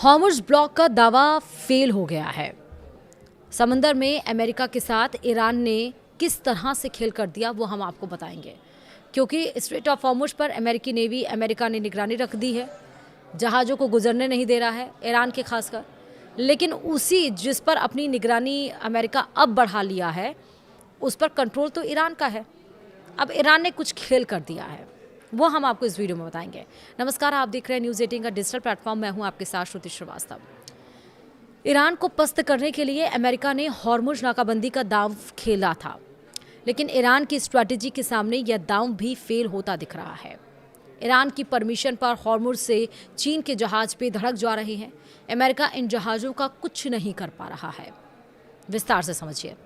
Hormuz block का दावा fail हो गया है। समंदर में अमेरिका के साथ ईरान ने किस तरह से खेल कर दिया वो हम आपको बताएंगे, क्योंकि स्ट्रेट ऑफ हॉर्मुज़ पर अमेरिकी नेवी अमेरिका ने निगरानी रख दी है। जहाज़ों को गुजरने नहीं दे रहा है, ईरान के खासकर। लेकिन उसी जिस पर अपनी निगरानी अमेरिका अब बढ़ा लिया है, उस पर कंट्रोल तो ईरान का है। अब ईरान ने कुछ खेल कर दिया है, वो हम आपको इस वीडियो में बताएंगे। नमस्कार, आप देख रहे हैं न्यूज़ 18 का डिजिटल प्लेटफॉर्म। मैं हूं आपके साथ श्रुति श्रीवास्तव। ईरान को पस्त करने के लिए अमेरिका ने हॉर्मुज़ नाकाबंदी का दांव खेला था, लेकिन ईरान की स्ट्रैटेजी के सामने यह दांव भी फेल होता दिख रहा है। ईरान की परमिशन पर हॉर्मुज़ से चीन के जहाज पे धड़क जा रहे हैं। अमेरिका इन जहाज़ों का कुछ नहीं कर पा रहा है। विस्तार से समझिए।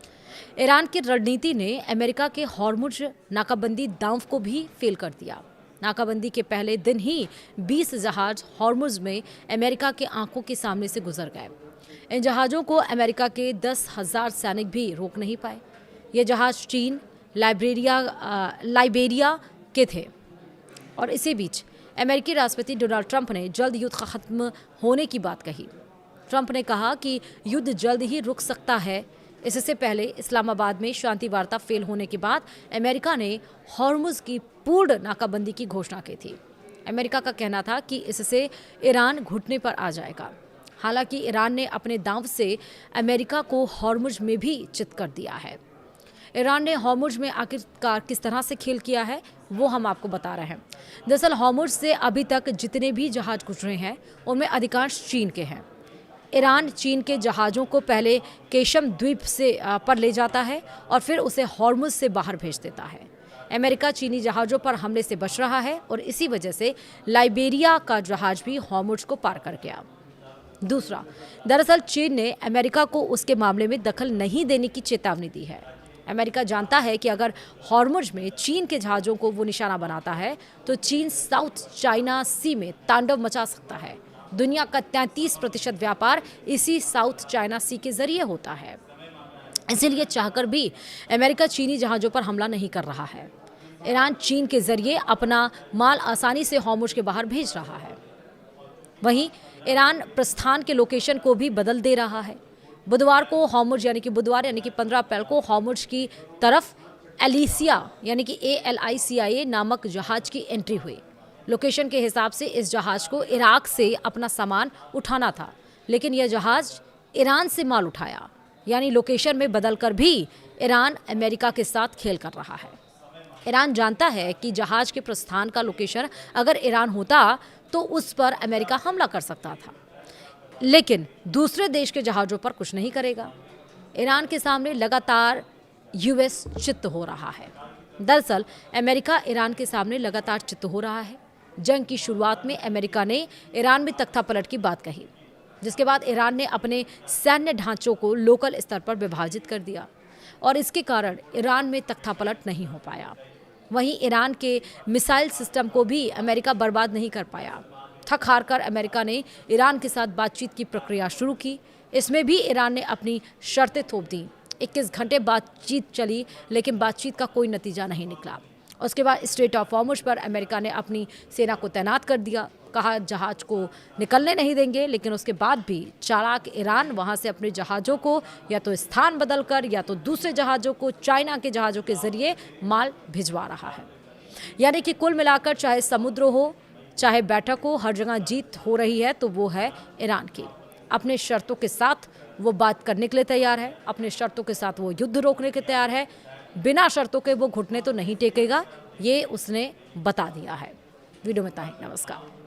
ईरान की रणनीति ने अमेरिका के हॉर्मुज़ नाकाबंदी दांव को भी फेल कर दिया। नाकाबंदी के पहले दिन ही 20 जहाज हॉर्मुज़ में अमेरिका के आंखों के सामने से गुजर गए। इन जहाज़ों को अमेरिका के 10,000 सैनिक भी रोक नहीं पाए। ये जहाज़ चीन, लाइबेरिया के थे। और इसी बीच अमेरिकी राष्ट्रपति डोनाल्ड ट्रंप ने जल्द युद्ध खत्म होने की बात कही। ट्रंप ने कहा कि युद्ध जल्द ही रुक सकता है। इससे पहले इस्लामाबाद में शांति वार्ता फेल होने के बाद अमेरिका ने हॉर्मुज़ की पूर्ण नाकाबंदी की घोषणा की थी। अमेरिका का कहना था कि इससे ईरान घुटने पर आ जाएगा। हालांकि ईरान ने अपने दांव से अमेरिका को हॉर्मुज़ में भी चित कर दिया है। ईरान ने हॉर्मुज़ में आखिरकार किस तरह से खेल किया है वो हम आपको बता रहे हैं। दरअसल हॉर्मुज़ से अभी तक जितने भी जहाज गुजरे हैं उनमें अधिकांश चीन के हैं। ईरान चीन के जहाज़ों को पहले केशम द्वीप से पर ले जाता है और फिर उसे हॉर्मुज़ से बाहर भेज देता है। अमेरिका चीनी जहाज़ों पर हमले से बच रहा है और इसी वजह से लाइबेरिया का जहाज़ भी हॉर्मुज़ को पार कर गया। दूसरा, दरअसल चीन ने अमेरिका को उसके मामले में दखल नहीं देने की चेतावनी दी है। अमेरिका जानता है कि अगर हॉर्मुज़ में चीन के जहाज़ों को वो निशाना बनाता है तो चीन साउथ चाइना सी में तांडव मचा सकता है। दुनिया का 33% व्यापार इसी साउथ चाइना सी के जरिए होता है। इसीलिए चाहकर भी अमेरिका चीनी जहाज़ों पर हमला नहीं कर रहा है। ईरान चीन के जरिए अपना माल आसानी से हॉर्मुज़ के बाहर भेज रहा है। वहीं ईरान प्रस्थान के लोकेशन को भी बदल दे रहा है। बुधवार को हॉर्मुज़ यानी कि 15 अप्रैल को हॉर्मुज़ की तरफ एलिसिया यानी कि ALICIA नामक जहाज़ की एंट्री हुई। लोकेशन के हिसाब से इस जहाज़ को इराक से अपना सामान उठाना था, लेकिन यह जहाज़ ईरान से माल उठाया। यानी लोकेशन में बदलकर भी ईरान अमेरिका के साथ खेल कर रहा है। ईरान जानता है कि जहाज़ के प्रस्थान का लोकेशन अगर ईरान होता तो उस पर अमेरिका हमला कर सकता था, लेकिन दूसरे देश के जहाज़ों पर कुछ नहीं करेगा। ईरान के सामने लगातार US चित्त हो रहा है। दरअसल अमेरिका ईरान के सामने लगातार चित्त हो रहा है। जंग की शुरुआत में अमेरिका ने ईरान में तख्तापलट की बात कही, जिसके बाद ईरान ने अपने सैन्य ढांचों को लोकल स्तर पर विभाजित कर दिया और इसके कारण ईरान में तख्तापलट नहीं हो पाया। वहीं ईरान के मिसाइल सिस्टम को भी अमेरिका बर्बाद नहीं कर पाया। थक हार कर अमेरिका ने ईरान के साथ बातचीत की प्रक्रिया शुरू की। इसमें भी ईरान ने अपनी शर्तें थोप दी। 21 घंटे बातचीत चली, लेकिन बातचीत का कोई नतीजा नहीं निकला। उसके बाद स्ट्रेट ऑफ हॉर्मुज़ पर अमेरिका ने अपनी सेना को तैनात कर दिया। कहा जहाज़ को निकलने नहीं देंगे, लेकिन उसके बाद भी चालाक ईरान वहां से अपने जहाज़ों को या तो स्थान बदलकर या तो दूसरे जहाज़ों को चाइना के जहाज़ों के जरिए माल भिजवा रहा है। यानी कि कुल मिलाकर चाहे समुद्र हो चाहे बैठक हो, हर जगह जीत हो रही है तो वो है ईरान की। अपने शर्तों के साथ वो बात करने के लिए तैयार है, अपने शर्तों के साथ वो युद्ध रोकने के तैयार है। बिना शर्तों के वो घुटने तो नहीं टेकेगा, ये उसने बता दिया है। वीडियो में इतना ही। नमस्कार।